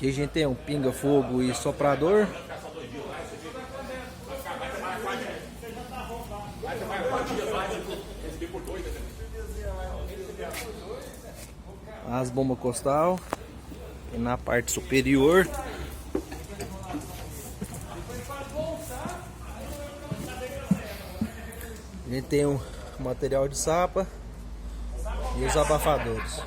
Aqui a gente tem um pinga-fogo e soprador. As bombas costal. E na parte superior a gente tem um material de sapa e os abafadores.